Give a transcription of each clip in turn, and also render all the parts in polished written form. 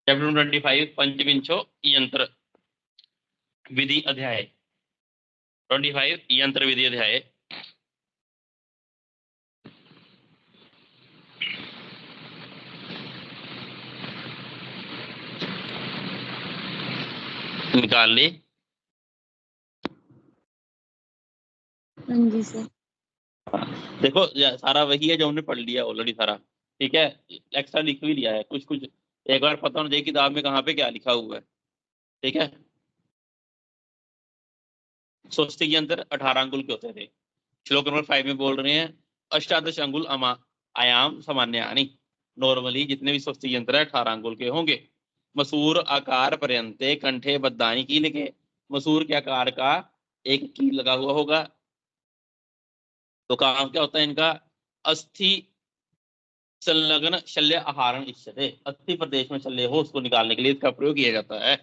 Chapter 25 पंचविंशो यंत्र विधि अध्याय 25 यंत्र विधि अध्याय। निकाल ली? हाँ जी सर। देखो सारा वही है जो हमने पढ़ लिया ऑलरेडी सारा, ठीक है। एक्स्ट्रा लिख भी लिया है कुछ कुछ, एक बार पता होना चाहिए किताब में कहाँ पे क्या लिखा हुआ है, ठीक है। स्वस्तिक यंत्र 18 अंगुल के होते थे। श्लोक नंबर 5 में बोल रहे हैं अष्टादश अंगुल आयाम सामान्यानि। नॉर्मली जितने भी स्वस्तिक यंत्र है 18 अंगुल के होंगे। मसूर आकार पर्यंते कंठे बद्धानी कील के, मसूर के आकार का एक कील लगा हुआ होगा। तो काम क्या होता है इनका? अस्थि संलग्न शल्य आहारण इच्छते, अस्थि प्रदेश में शल्य हो उसको निकालने के लिए इसका प्रयोग किया जाता है।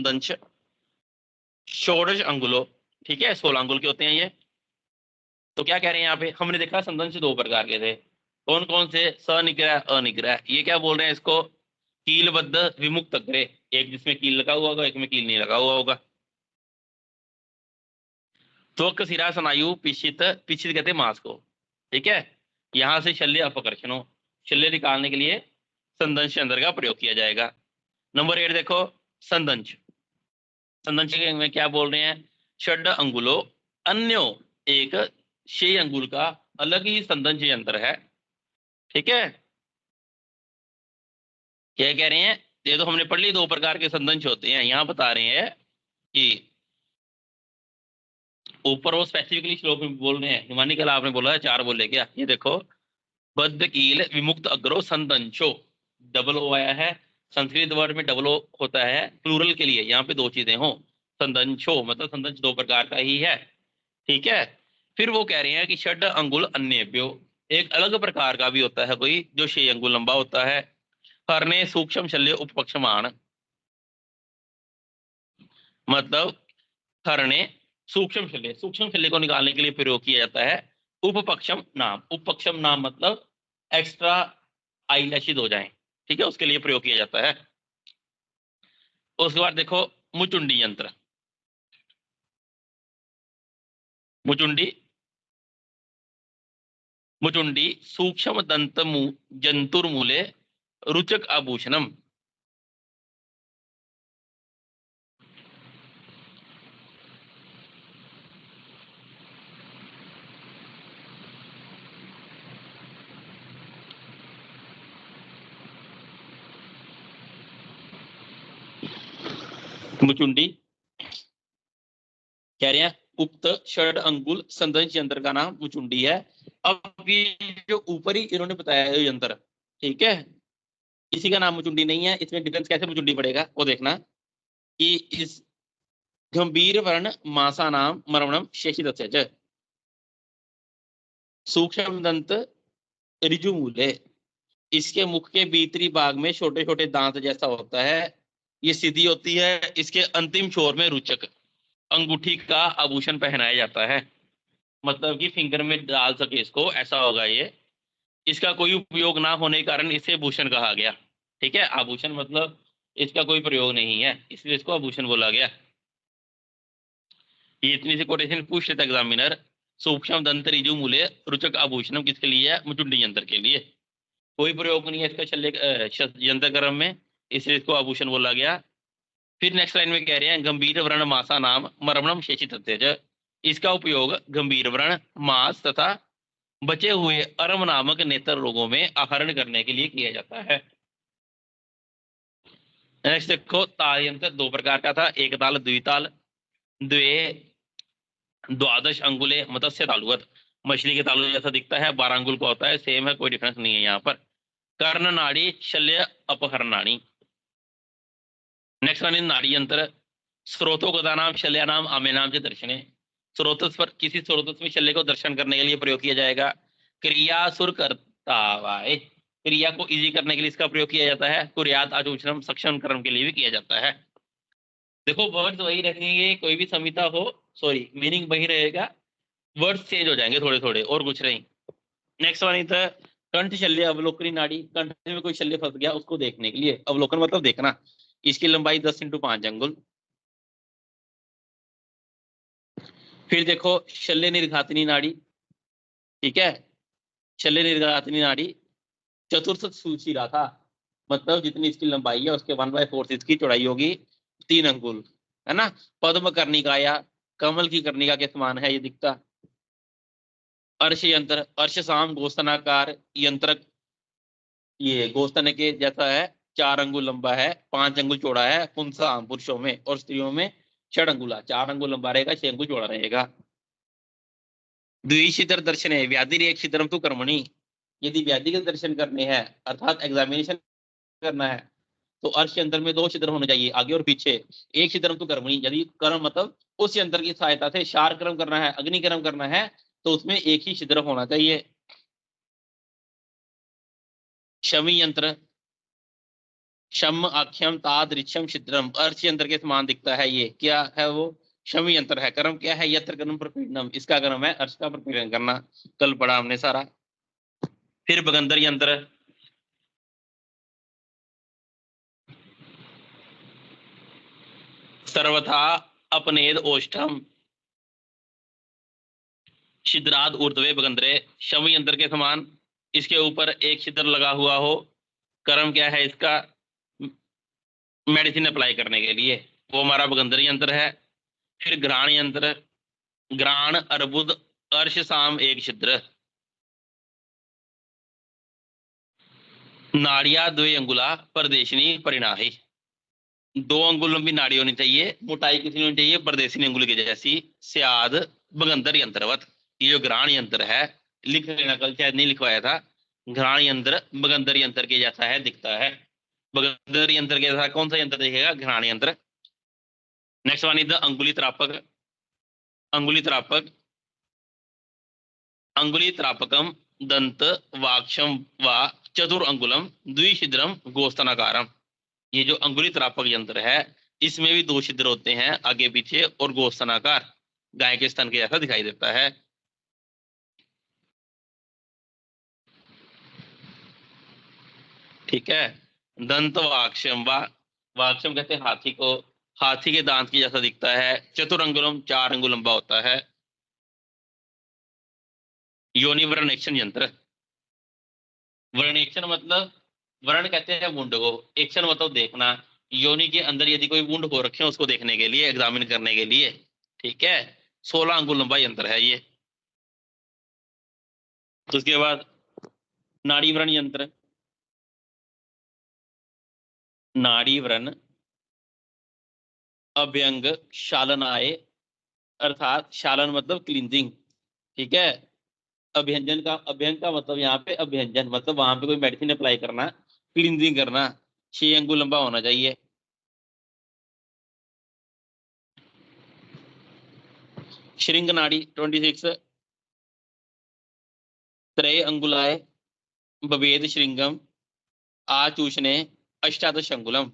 दंश षोडश अंगुलो, ठीक है, 16 अंगुल के होते हैं ये। तो क्या कह रहे हैं यहाँ पे? हमने देखा संदंश 2 प्रकार के थे। कौन कौन से? सनिग्रह अनिग्रह। ये क्या बोल रहे हैं इसको? कीलबद्ध विमुक्त अग्रे, एक जिसमें कील लगा हुआ होगा एक में कील नहीं लगा हुआ होगा। त्वक सिरा स्नायु पिशित, पिशित कहते हैं मांस को, ठीक है। यहां से शल्य अपकर्षणो, शल्य निकालने के लिए संदंश यंत्र का प्रयोग किया जाएगा। नंबर 8 देखो, संदंश। संदंश में क्या बोल रहे हैं? षड अंगुलो अन्यो, एक 6 अंगुल का अलग ही संदंश यंत्र है, ठीक है। क्या कह रहे हैं? ये तो हमने पढ़ ली 2 प्रकार के संदंश होते हैं। यहां बता रहे हैं कि ऊपर वो स्पेसिफिकली श्लोक में बोल रहे हैं, हिमानी कल आपने बोला है 4 बोले क्या? ये देखो, बद्ध कील विमुक्त अग्रो संदंशो, डबल ओ आया है। संस्कृत वर्ड में डबल ओ होता है प्लूरल के लिए, यहाँ पे 2 चीजें हो। संदंशो मतलब संदंश 2 प्रकार का ही है, ठीक है। फिर वो कह रहे हैं कि षड अंगुल अन्येभ्यो, एक अलग प्रकार का भी होता है कोई जो 6 अंगुल लंबा होता है। हरने सूक्ष्म शल्य उपपक्षमान, मतलब हरने सूक्ष्म शल्य को निकालने के लिए प्रयोग किया जाता है उपपक्षम नाम। उपपक्षम नाम मतलब एक्स्ट्रा आईलैशेस हो जाएं, ठीक है, उसके लिए प्रयोग किया जाता है। उसके बाद देखो मुचुंडी यंत्र। मुचुंडी, मुचुंडी सूक्ष्म दंत जंतुर्मूले रुचक आभूषणम। मुचुंडी कह रहे हैं उक्त षड अंगुल संदंश यंत्र का नाम मुचुंडी है। अब ये जो ऊपरी इन्होंने बताया है यंत्र, ठीक है, इसी का नाम मुचुंडी नहीं है। इसमें डिफरेंस कैसे मुचुंडी पड़ेगा वो देखना कि इस गंभीर वर्ण मासा नाम मरवणम शेषित सूक्ष्म दंत ऋजुमूले, इसके मुख के भीतरी भाग में छोटे छोटे दांत जैसा होता है, ये सीधी होती है। इसके अंतिम छोर में रुचक अंगूठी का आभूषण पहनाया जाता है, मतलब कि फिंगर में डाल सके इसको, ऐसा होगा ये। इसका कोई उपयोग ना होने के कारण इसे भूषण कहा गया, ठीक है। आभूषण मतलब इसका कोई प्रयोग नहीं है, इसलिए इसको आभूषण बोला गया। ये इतनी सी कोटेशन पूछ लेता एग्जामिनर। सूक्ष्म दंत ऋजु मूले रुचक आभूषणम किसके लिए है? मुचुंडी यंत्र के लिए। कोई प्रयोग नहीं है इसका शल्य यंत्र कर्म में, इसलिए इसको आभूषण बोला गया। फिर नेक्स्ट लाइन में कह रहे हैं गंभीर व्रण मासा नाम मरमणम शेषित, इसका उपयोग गंभीर व्रण मास तथा बचे हुए अर्म नामक नेत्र रोगों में आहरण करने के लिए किया जाता है। नेक्स्ट देखो, ताल यंत्र 2 प्रकार का था, एक ताल द्विताल। द्वे द्वादश अंगुले मत्स्य तालुवत, मछली के तालु जैसा दिखता है, 12 अंगुल का होता है, सेम है, कोई डिफरेंस नहीं है यहाँ पर। कर्ण नाड़ी शल्य अपहरणाणी। नेक्स्ट वन इन नाड़ी यंत्र स्रोतों का नाम शल्य नाम आमे नाम से दर्शने, स्रोतस पर किसी स्रोतस में शल्य को दर्शन करने के लिए प्रयोग किया जाएगा। क्रिया सुर कर्तावाय, क्रिया को इजी करने के लिए इसका प्रयोग किया जाता है। कुर्यात आचूषणम सक्षम कर्म के लिए भी किया जाता है। देखो वर्ड्स वही रहेंगे, कोई भी संहिता हो, सॉरी मीनिंग वही रहेगा, वर्ड्स चेंज हो जाएंगे थोड़े थोड़े और कुछ नहीं। नेक्स्ट वन इज कंठ शल्य अवलोकनी नाड़ी, कंठ में कोई शल्य फंस गया उसको देखने के लिए, अवलोकन मतलब देखना। इसकी लंबाई 10 × 5 अंगुल। फिर देखो शल्य निर्घातनी नाड़ी, ठीक है, शल्य निर्घातनी नाड़ी चतुर्थ सुशिरा था, मतलब जितनी इसकी लंबाई है उसके 1/4 इसकी चौड़ाई होगी, 3 अंगुल, है ना। पद्म कर्णिकाया, कमल की कर्णिका के समान है ये दिखता। अर्श यंत्र, अर्श साम गोस्तनाकार यंत्र, ये गोस्तन के जैसा है, 4 अंगुल लंबा है, 5 अंगुल चौड़ा है। पुंसा पुरुषों में और स्त्रियों में 6 अंगुला, 4 अंगुल लंबा रहेगा, 6 अंगुल चौड़ा रहेगा। द्विशितर दर्शन है व्याधि एक शितरम तो कर्मणि, यदि व्याधि के दर्शन करने हैं अर्थात एग्जामिनेशन करना है तो अर्श यंत्र में 2 छिद्र होने चाहिए, आगे और पीछे। एक छिद्रम तो कर्मणि, यदि कर्म मतलब उस यंत्र की सहायता से शार कर्म करना है, अग्नि कर्म करना है, तो उसमें एक ही छिद्र होना चाहिए। शमी यंत्र, शम आख्यम तादृक्षम छिद्रम, अर्श यंत्र के समान दिखता है, ये क्या है वो शमी यंत्र है। कर्म क्या है, यत्र कर्म प्रपीडनम, इसका कर्म है अर्श का प्रपीड़न करना, कल पढ़ा हमने सारा। फिर बगंदर यंत्र, सर्वथा अपनेद ओष्ठम छिद्राद ऊर्ध्वे बगंदरे, शम यंत्र के समान इसके ऊपर एक छिद्र लगा हुआ हो। कर्म क्या है इसका, मेडिसिन अप्लाई करने के लिए, वो हमारा बगंदर यंत्र है। फिर घ्राण यंत्र, घ्राण अर्बुद अर्श साम एक छिद्र, नाड़िया 2 अंगुला परदेशनी परिणाही, 2 अंगुल लंबी नाड़ी होनी चाहिए, मोटाई कितनी होनी चाहिए, परदेशनी अंगुल की जैसी। स्याद बगंदर यंत्रवत, ये जो घ्राण यंत्र है, लिख लेना, कल शायद नहीं लिखवाया था। घ्राण यंत्र बगंदर यंत्र के जैसा है, दिखता है। बगंदर यंत्र के जैसा कौन सा यंत्र दिखेगा, घ्राण यंत्र। नेक्स्ट वन इज द अंगुली त्रापक, अंगुली त्रापक, अंगुली त्रापकम दंत वाक्षम व चतुर अंगुलम द्विशिद्रम गोस्तनाकारम, ये जो अंगुली त्रापक यंत्र है इसमें भी 2 छिद्र होते हैं, आगे पीछे, और गोस्तनाकार, गाय के स्तन के जैसा दिखाई देता है। ठीक है। दंत वाक्षम, वाक्षम कहते हैं हाथी को, हाथी के दांत की जैसा दिखता है। चतुरंगुलम, 4 अंगुल लंबा होता है। योनि व्रणेक्षण यंत्र, व्रणेक्षण मतलब, वर्ण कहते हैं वुंड को, एक्शन मतलब देखना, योनि के अंदर यदि कोई वुंड हो रखे हो उसको देखने के लिए, एग्जामिन करने के लिए। ठीक है, 16 अंगुल लंबा यंत्र है ये। तो उसके बाद नाड़ी व्रण यंत्र, नाड़ी व्रण अभ्यंग शालनाए, अर्थात शालन मतलब क्लींजिंग, ठीक है। अभ्यंजन का, अभ्यंग का मतलब यहाँ पे अभ्यंजन मतलब वहां पे कोई मेडिसिन अप्लाई करना, क्लींजिंग करना, 6 अंगुल लंबा होना चाहिए। श्रृंग नाड़ी 26, त्रय अंगुलाय बवेद श्रृंगम आचूषणे अष्टादश अंगुलम,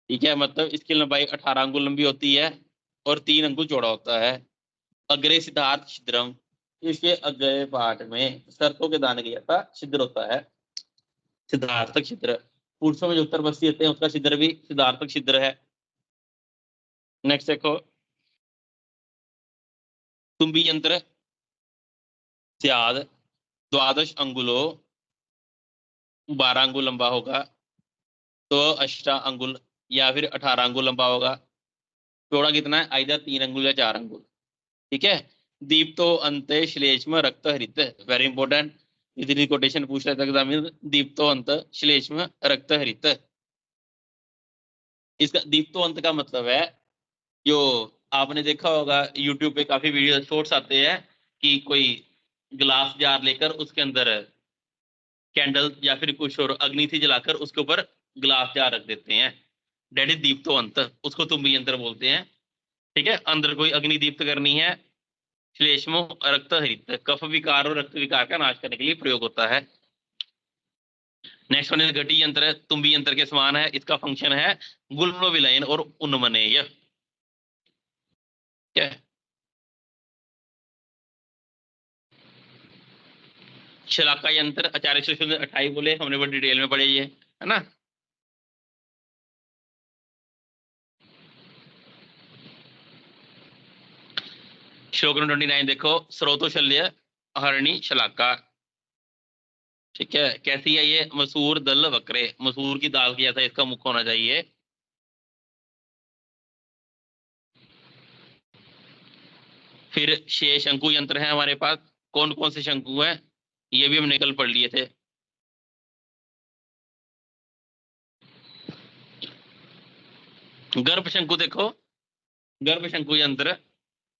ठीक है, मतलब इसकी लंबाई 18 अंगुल लंबी होती है और 3 अंगुल चौड़ा होता है। अग्रे सिद्धार्थ छिद्रम, इसके अग्रे पार्ट में सरसों के दाने के जैसा छिद्र होता है, सिद्धार्थक छिद्र। पुरुषों में जो उत्तर बस्ती होते हैं उसका छिद्र भी सिद्धार्थक छिद्र है। नेक्स्ट देखो, तुम्बी यंत्र, स्याद 12 अंगुलो, 12 अंगुल लंबा होगा, तो 18 अंगुल या फिर 18 अंगुल लंबा होगा। चौड़ा कितना है, आइदर 3 अंगुल या 4 अंगुल, ठीक है। दीप्तो अंत श्लेष्म रक्त हरित, वेरी इंपॉर्टेंट, इतनी कोटेशन पूछ रहा था एग्जामिनर, दीप्तो अंत श्लेष्म रक्त हरित। इसका दीप्तो अंत का मतलब है, जो आपने देखा होगा यूट्यूब पे काफी वीडियो शॉर्ट्स आते हैं कि कोई ग्लास जार लेकर उसके अंदर कैंडल या फिर कुछ और अग्नि थी जलाकर उसके ऊपर ग्लास जार रख देते हैं, डेट इज दीप्तो अंत, उसको तुम्बी यंत्र बोलते हैं। ठीक है, अंदर कोई अग्नि दीप्त करनी है, श्लेष्मो रक्त हरित, कफ विकार और रक्त विकार का नाश करने के लिए प्रयोग होता है। नेक्स्ट वन इज घटी यंत्र, तुम्बी यंत्र के समान है, इसका फंक्शन है गुल्म विलयन और उन्मनेय। क्या है? शलाका यंत्र आचार्य से 28 बोले, हमने बड़ी डिटेल में पढ़े ये, है ना। श्लोक नंबर 29 देखो, स्रोतोशल्य हरणी शलाका। ठीक है, कैसी है ये? मसूर दल वक्रे, मसूर की दाल की जैसा इसका मुख होना चाहिए। फिर शेष शंकु यंत्र है हमारे पास। कौन कौन से शंकु हैं ये भी हमने कल पढ़ लिए थे। गर्भ शंकु देखो, गर्भ शंकु यंत्र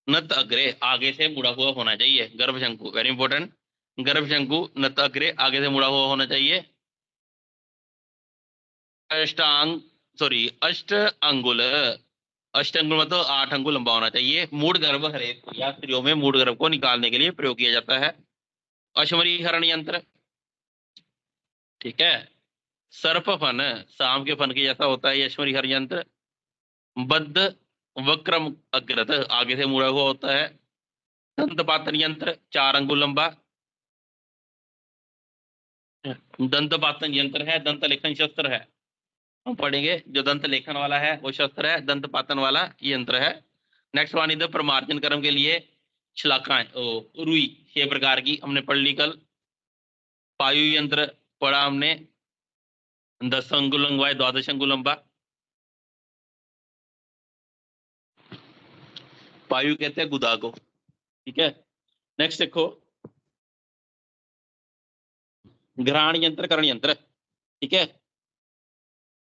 नत अग्रे, आगे से मुड़ा हुआ होना चाहिए। गर्भ शंकु वेरी इंपॉर्टेंट। गर्भ शंकु नत अग्रे, आगे से मुड़ा हुआ होना चाहिए। अष्टांग सॉरी अष्ट अंगुल, अष्ट अंगुल मतलब 8 अंगुल लंबा होना चाहिए। मूड गर्भ हरे या स्त्रियों में मूड गर्भ को निकालने के लिए प्रयोग किया जाता है। अश्वरी हरण यंत्र, ठीक है। सर्प फन, सांप के फन के जैसा होता है ये अश्वरी हरण यंत्र। बद्ध वक्रम अग्रत, आगे से मुड़ा हुआ होता है। दंत पातन यंत्र 4 अंगुल लंबा। दंत पातन यंत्र है, दंत लेखन शस्त्र है। हम पढ़ेंगे जो दंत लेखन वाला है वो शस्त्र है, दंत पातन वाला यंत्र है। नेक्स्ट वन इधर प्रमार्जन कर्म के लिए शलाकाएं, रुई 6 प्रकार की हमने पढ़ ली कल। पायु यंत्र पढ़ा हमने, 10 अंगुल लंबाई 12 अंगुल लंबा। पायु कहते हैं गुदा को, ठीक है। नेक्स्ट देखो, घ्राण यंत्र करण यंत्र, ठीक है।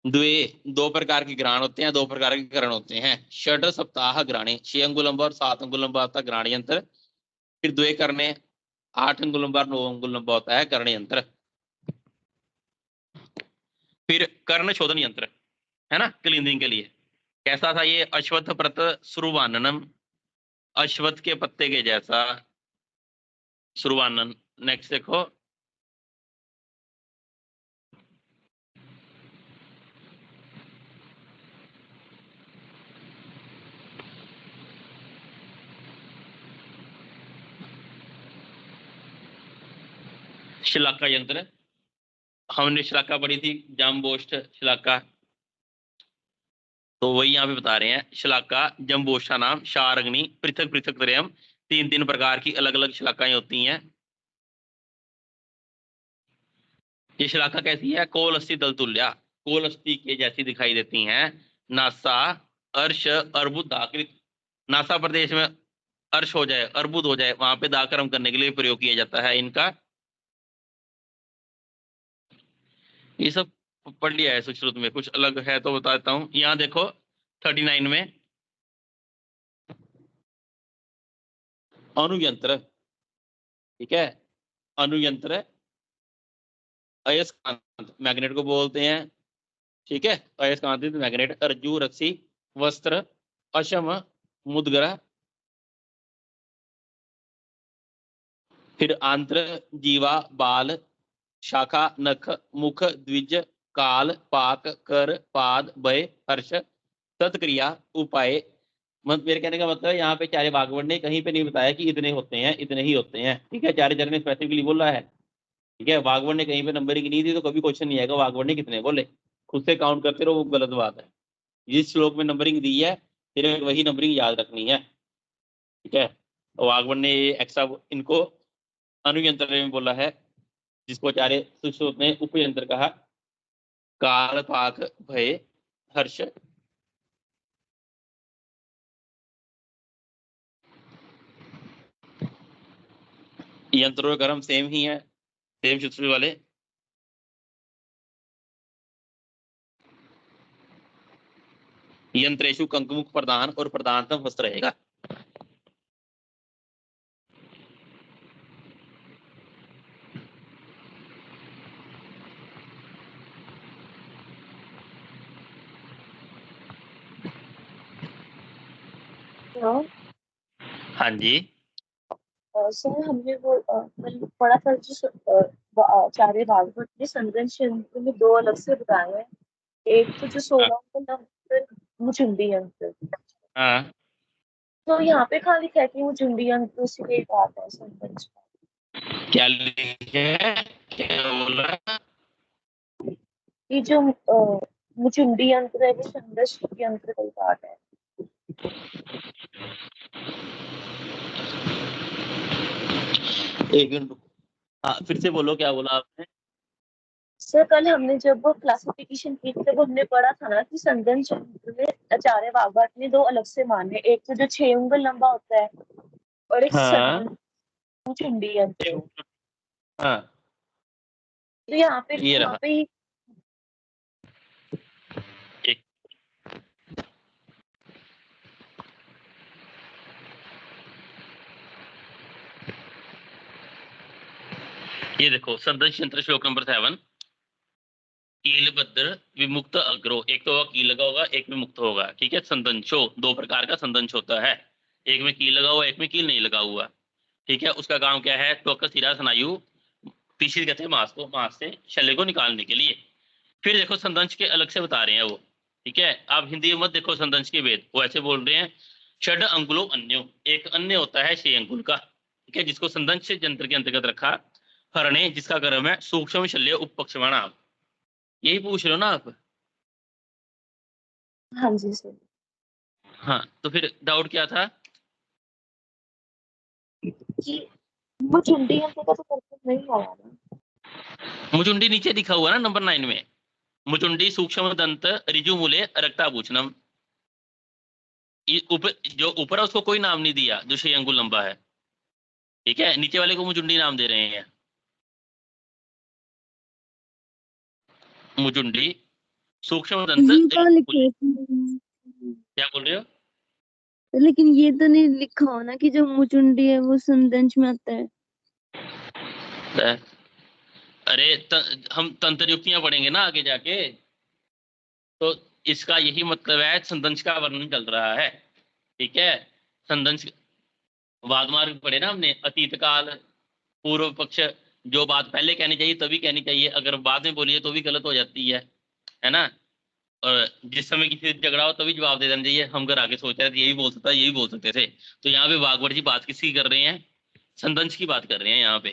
द्वे 2 प्रकार के घ्राण होते हैं, 2 प्रकार के करण होते हैं। षड सप्ताह घ्राणे 6 अंगुल लंबा और 7 अंगुल लंबा होता है घ्राण यंत्र। फिर द्वे करने 8 अंगुल लंबा और 9 अंगुल लंबा होता है कर्ण यंत्र। फिर कर्ण शोधन यंत्र है ना, क्लीनिंग के लिए। कैसा था ये? अश्वत्थ प्रत सुरुवाननम, अश्वत्थ के पत्ते के जैसा सुरुवानन। नेक्स्ट देखो, शिलाका यंत्र, हमने शिलाका पढ़ी थी, जाम्बोष्ठ शिलाका, तो वही यहाँ पे बता रहे हैं। शिलाका जम्बोष्ठा नाम शारग्नि पृथक पृथक त्रयम, 3 प्रकार की अलग अलग शिलाकाएं होती हैं। ये शिलाका कैसी है? कोलस्थी दल तुल्या, कोलस्थी के जैसी दिखाई देती हैं। नासा अर्श अर्बुदाकृत, नासा प्रदेश में अर्श हो जाए अर्बुद हो जाए वहां पे दाकर्म करने के लिए प्रयोग किया जाता है इनका। ये सब पढ़ लिया है सुश्रुत में, कुछ अलग है तो बता देता हूँ। यहाँ देखो 39 में अनुयंत्र, ठीक है। अनुयंत्र अयस्कांत मैग्नेट को बोलते हैं, ठीक है। अयस्कांतित मैग्नेट, अर्जु रस्सी वस्त्र अशम मुद्गरा। फिर आंत्र जीवा बाल शाखा नख मुख द्विज काल पाक कर पाद भय हर्ष तत्क्रिया उपाय। मेरे कहने का मतलब है यहाँ पे चार्य भागवत ने कहीं पे नहीं बताया कि इतने होते हैं इतने ही होते हैं, ठीक है। चार्य चरण ने स्पेसिफिकली बोला है, ठीक है। भागवत ने कहीं पे नंबरिंग नहीं दी तो कभी क्वेश्चन नहीं आएगा भागवत ने कितने बोले, खुद से काउंट करते रहो, वो गलत बात है। जिस श्लोक में नंबरिंग दी है फिर वही नंबरिंग याद रखनी है, ठीक है। और भागवत ने एक्स्ट्रा इनको अनुयंत्र में बोला है, जिसको आचार्य सुश्रुत ने उपयंत्र कहा। काल पाक भय हर्ष, यंत्रों का क्रम सेम ही है, सेम सूत्र वाले। यंत्रेशु कंकमुख प्रदान और प्रदानतम हस्त रहेगा। हाँ जी, सर हमने वो मैंने पढ़ा था जो आचार्य भागवत ने संदन यंत्र में 2 अलग से बताए हैं। एक तो जो 16 का नंबर मुचुंडी यंत्र, हाँ। तो यहाँ पे खाली लिखा है कि मुचुंडी यंत्र उसी के एक आता है संदन। क्या लिखे है, क्या बोल रहा है? ये जो मुचुंडी यंत्र है वो संदर्श यंत्र का पार्ट है। एक मिनट रुको। हाँ फिर से बोलो, क्या बोला आपने? सर कल हमने जब वो क्लासिफिकेशन की थी तब हमने पढ़ा था ना कि संदन यंत्र में आचार्य वाघभट ने दो अलग से माने, एक तो जो 6 उंगल लंबा होता है और एक हाँ संदन मुचुंडी यंत्र। हाँ, तो यहाँ पे ये यहाँ रहा। पे एक, ये देखो संदर्श यंत्र श्लोक नंबर 7। कीलबद्ध विमुक्त अग्रो, एक तो कील लगा होगा, एक में मुक्त होगा। ठीक है, संदंशो दो प्रकार का संदंश होता है, एक में कील लगा हुआ, एक में कील नहीं लगा हुआ। ठीक है, उसका काम क्या है? त्वक सिरा स्नायु पीछे कहते हैं मांस को, मांस से शल्य को निकालने के लिए। फिर देखो संदंश के अलग से बता रहे हैं वो। ठीक है, आप हिंदी में मत देखो संदंश के वेद, वो ऐसे बोल रहे हैं षड अंगुलो अन्यो, एक अन्य होता है 6 अंगुल का। ठीक है, जिसको संदंश यंत्र के अंतर्गत रखा। हरणे, जिसका कर्म है सूक्ष्म शल्य उपपक्षमाण। यही पूछ रहे हो ना आप? हाँ जी सर। हाँ, तो फिर डाउट क्या था? कि मुचुंडी यंत्र का तो परफेक्ट नहीं आया ना। मुचुंडी नीचे लिखा हुआ है ना नंबर 9 में। मुचुंडी सूक्ष्म दंत ऋजु मूले रक्ताभूषणम। जो ऊपर है उसको कोई नाम नहीं दिया, जो 6 अंगुल लंबा है। ठीक है, नीचे वाले को मुचुंडी नाम दे रहे हैं। मुचुंडी सूक्ष्म दंत ये कहाँ ऋजु लिखे मूले। है? क्या बोल रहे हो? लेकिन ये तो नहीं लिखा हो ना कि जो मुचुंडी है वो संदंश में आता है। अरे हम तंत्र युक्तियां पढ़ेंगे ना आगे जाके, तो इसका यही मतलब है, संदंश का वर्णन चल रहा है। ठीक है, संदंश वादमार्ग पढ़े ना हमने, अतीत काल पूर्व पक्ष। जो बात पहले कहनी चाहिए तभी कहनी चाहिए, अगर बाद में बोलिए तो भी गलत हो जाती है ना। और जिस समय किसी से झगड़ा हो तभी जवाब दे देना चाहिए, हम घर आके सोच रहे थे यही बोल सकता, यही बोल सकते थे। तो यहाँ पे वागवट जी बात किसकी कर रहे हैं? संदंश की बात कर रहे हैं यहाँ पे।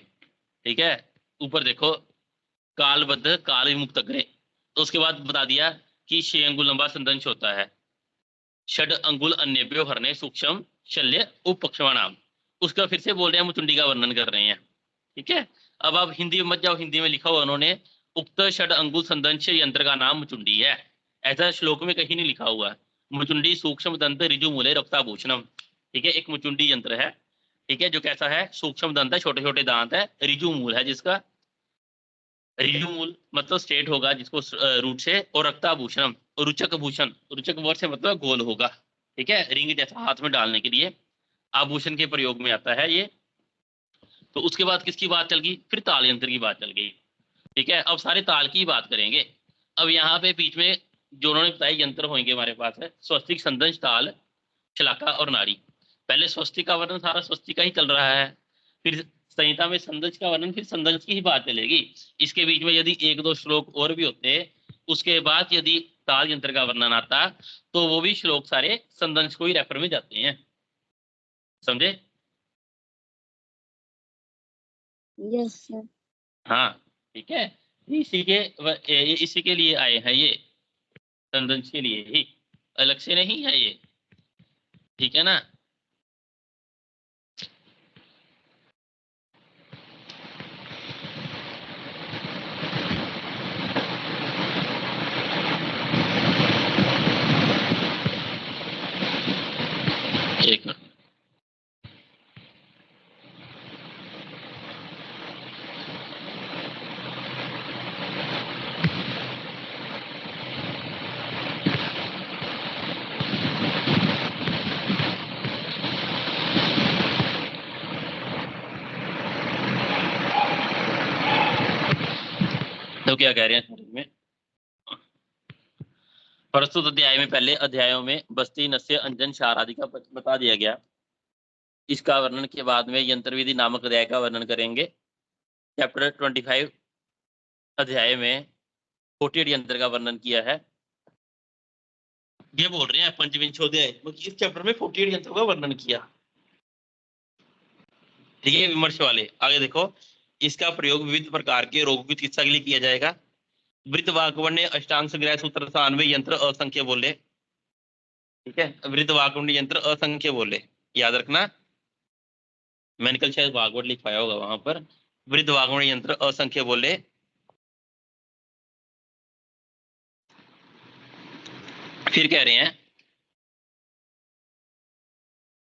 ठीक है, ऊपर देखो, कालबद्ध काल विमुक्त अग्रे। तो उसके बाद बता दिया कि 6 अंगुल लंबा संदंश होता है। षड अंगुल अन्यभ्यो हरने सूक्ष्म शल्य उपपक्षमाणाम। उसका फिर से बोल रहे हैं, मुचुंडी का वर्णन कर रहे हैं। ठीक है, अब आप हिंदी में मत जाओ, हिंदी में लिखा हुआ उन्होंने, उक्त षड अंगुल संदंश यंत्र का नाम मुचुंडी है। ऐसा श्लोक में कहीं नहीं लिखा हुआ। मुचुंडी सूक्ष्म दंत ऋजु मूले रक्ताभूषणम। ठीक है, एक मुचुंडी यंत्र है। ठीक है, जो कैसा है? सूक्ष्म दंत है, छोटे छोटे दांत है, ऋजु मूल है जिसका। ऋजु मूल मतलब स्ट्रेट होगा जिसको रूट से, और रक्ताभूषणम रुचक भूषण, रुचक वर्ड से मतलब गोल होगा। ठीक है, रिंग जैसा हाथ में डालने के लिए आभूषण के प्रयोग में आता है ये। तो उसके बाद किसकी बात चल गई? फिर ताल यंत्र की बात चल गई। ठीक है, अब सारे ताल की बात करेंगे। अब यहाँ पे बीच में जो उन्होंने बताया यंत्र होंगे हमारे पास है स्वस्तिक, संदंश, ताल, शलाका और नाड़ी। पहले स्वस्तिक का वर्णन सारा स्वस्तिक का ही चल रहा है, फिर संहिता में संदंश का वर्णन, फिर संदंश की ही बात चलेगी। इसके बीच में यदि एक दो श्लोक और भी होते, उसके बाद यदि ताल यंत्र का वर्णन आता, तो वो भी श्लोक सारे संदंश को ही रेफर में जाते हैं। समझे? Yes sir. हाँ, ठीक है, इसी के लिए आए हैं ये, संदंश के लिए ही, अलग से नहीं है ये। ठीक है ना? एक मिनट। तो क्या कह रहे हैं समझ में? प्रस्तुत अध्याय में पहले अध्यायों में बस्ती, नस्य, अंजन, क्षार आदि का बता दिया गया। इसका वर्णन के बाद में यंत्र विधि नामक अध्याय का वर्णन करेंगे। चैप्टर 25 अध्याय में 48 यंत्र का वर्णन किया है। ये बोल रहे हैं पंचविंशोध्याय, इस चैप्टर में 48 यंत्रों का वर्णन किया। ठीक है, विमर्श वाले। आगे देखो, इसका प्रयोग विविध प्रकार के रोगों की चिकित्सा के लिए किया जाएगा। वृत्त वाक्वण्य अष्टांग संग्रह सूत्र सान्वय यंत्र असंख्य बोले। ठीक है, वृत्त वाक्वण्य यंत्र असंख्य बोले, याद रखना। मैंने कल शायद वागवट लिखवाया होगा वहां पर। वृत्त वाक्वण्य यंत्र असंख्य बोले। फिर कह रहे हैं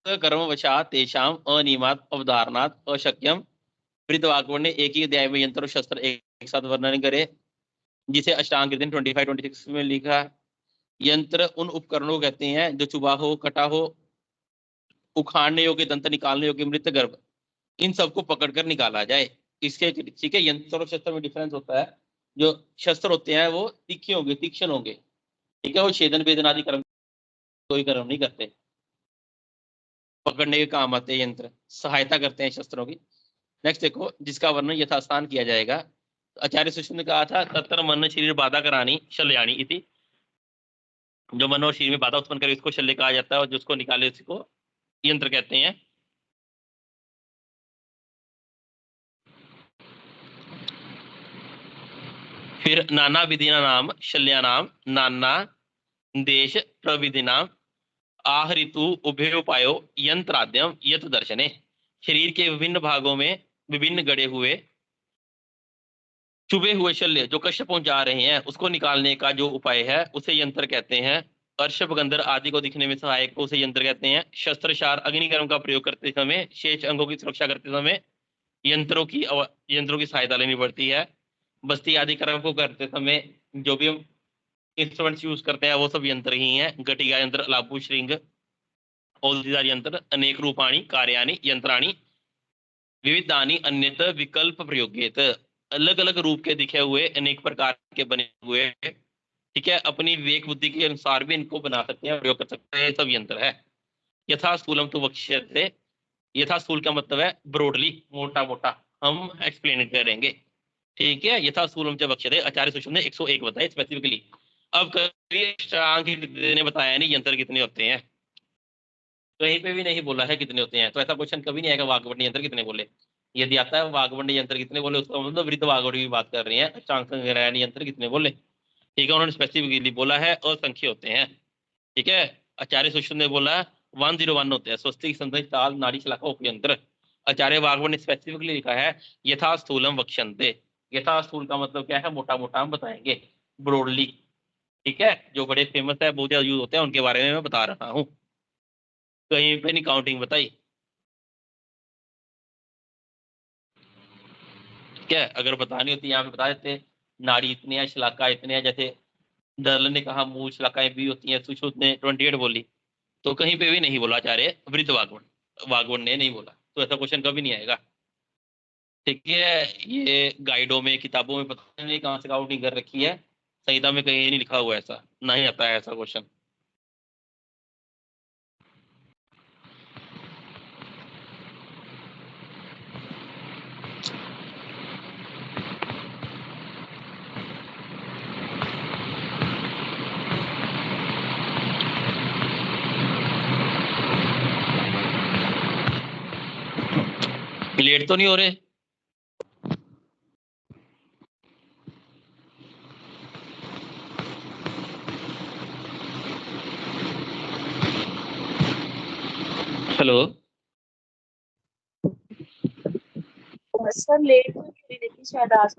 कर्मवशात तेषाम अनियमात अवधारणात अशक्यम। वृत्त वाक्वण्य एक ही अध्याय में यंत्र और शस्त्र एक साथ वर्णन करे, जिसे अष्टांग कृति 25-26 में लिखा। यंत्र उन उपकरणों को कहते हैं जो चुबा हो, कटा हो, उखाड़ने योग्य, दंत निकालने योग्य, मृत गर्भ, इन सबको पकड़कर निकाला जाए। इसके ठीक है, यंत्र और शस्त्र में डिफरेंस होता है। जो शस्त्र होते हैं वो तीखे होंगे, तीक्ष्ण होंगे। ठीक है, वो छेदन वेदन आदि कर्म, कोई कर्म नहीं करते, पकड़ने के काम आते हैं यंत्र, सहायता करते हैं शस्त्रों की। नेक्स्ट देखो, जिसका वर्णन यथास्थान किया जाएगा। आचार्य सुश्रुत ने कहा था तत्र मन शरीर बाधा करानी शल्याणी इति। जो मन और शरीर में बाधा उत्पन्न करे उसको शल्य कहा जाता है, और जिसको निकाले उसको यंत्र कहते हैं। फिर नाना विधिना नाम शल्यानाम नाना देश प्रविधिनाम आहरितु उभयोपायो यंत्राद्यम यत दर्शने। शरीर के विभिन्न भागों में विभिन्न गड़े हुए चुभे हुए शल्य जो कष्ट पहुंचा रहे हैं उसको निकालने का जो उपाय है उसे यंत्र कहते हैं। अर्शप गंधर आदि को दिखने में सहायक को उसे यंत्र कहते हैं। शस्त्रशार अग्निकर्म का प्रयोग करते समय, शेष अंगों की सुरक्षा करते समय यंत्रों की सहायता लेनी पड़ती है। बस्ती आदि कर्म को करते समय जो भी हम इंस्ट्रूमेंट्स यूज करते हैं वो सब यंत्र ही हैं। गटिका यंत्र, लाभु श्रृंग, औषधिदार यंत्र, अनेक रूपाणी कार्याणि यंत्राणी विविधानि अन्यत विकल्प प्रयोग्येत। अलग अलग रूप के दिखे हुए अनेक प्रकार के बने हुए, ठीक है, अपनी विवेक बुद्धि के अनुसार भी इनको बना सकते हैं, प्रयोग कर सकते हैं, ये सब यंत्र है। यथा स्थूलम तो वक्ष्यते। यथा स्थूल का मतलब है ब्रॉडली, मोटा मोटा हम एक्सप्लेन करेंगे। ठीक है, यथा स्थूलम च वक्ष्यते। आचार्य सुश्रुत ने 101 बताए स्पेसिफिकली। अब कभी अष्टांग ने बताया नहीं यंत्र कितने होते हैं, कहीं पे भी नहीं बोला है कितने होते हैं। तो ऐसा क्वेश्चन कभी नहीं आएगा वाग्वर्ण यंत्र कितने बोले। यदि आता है वाग्वर्ण यंत्र कितने बोले, उसका मतलब वृत्त वाग्वर्ण की बात कर रहे हैं। अष्टांग संग्रहण यंत्र कितने बोले, ठीक है, उन्होंने स्पेसिफिकली बोला है असंख्य होते हैं। ठीक है, आचार्य सुश्रुत ने बोला 101 होते हैं, स्वस्तिक, संतति, ताल, नाड़ी, शलाका, उपयंत्र। आचार्य वाग्वर्ण ने स्पेसिफिकली लिखा है यथा स्थूलम वक्ष्यन्ते। यथा स्थूल का मतलब क्या है, मोटा मोटा हम बताएंगे, ब्रॉडली। ठीक है, जो बड़े फेमस है, बहुत ज्यादा यूज होते हैं, उनके बारे में मैं बता रहा हूँ, कहीं पे नहीं काउंटिंग बताई। ठीक है, अगर बतानी होती यहाँ पे बता देते, नाड़ी इतने हैं, शलाका इतने हैं। जैसे दर्ल ने कहा मूल शलाकाएं भी होती हैं, सुश्रुत ने 28 बोली, तो कहीं पे भी नहीं बोला आचार्य वृत्त वाग्वर्ण, वाग्वर्ण ने नहीं बोला। तो ऐसा क्वेश्चन कभी नहीं आएगा। ठीक है, ये गाइडों में, किताबों में पता नहीं कहाँ से काउंटिंग कर रखी है, संहिता में कहीं नहीं लिखा हुआ ऐसा, नहीं आता है ऐसा क्वेश्चन। लेट तो नहीं हो रहे? हेलो, सर लेट तो नहीं हुई, लेकिन शायद आज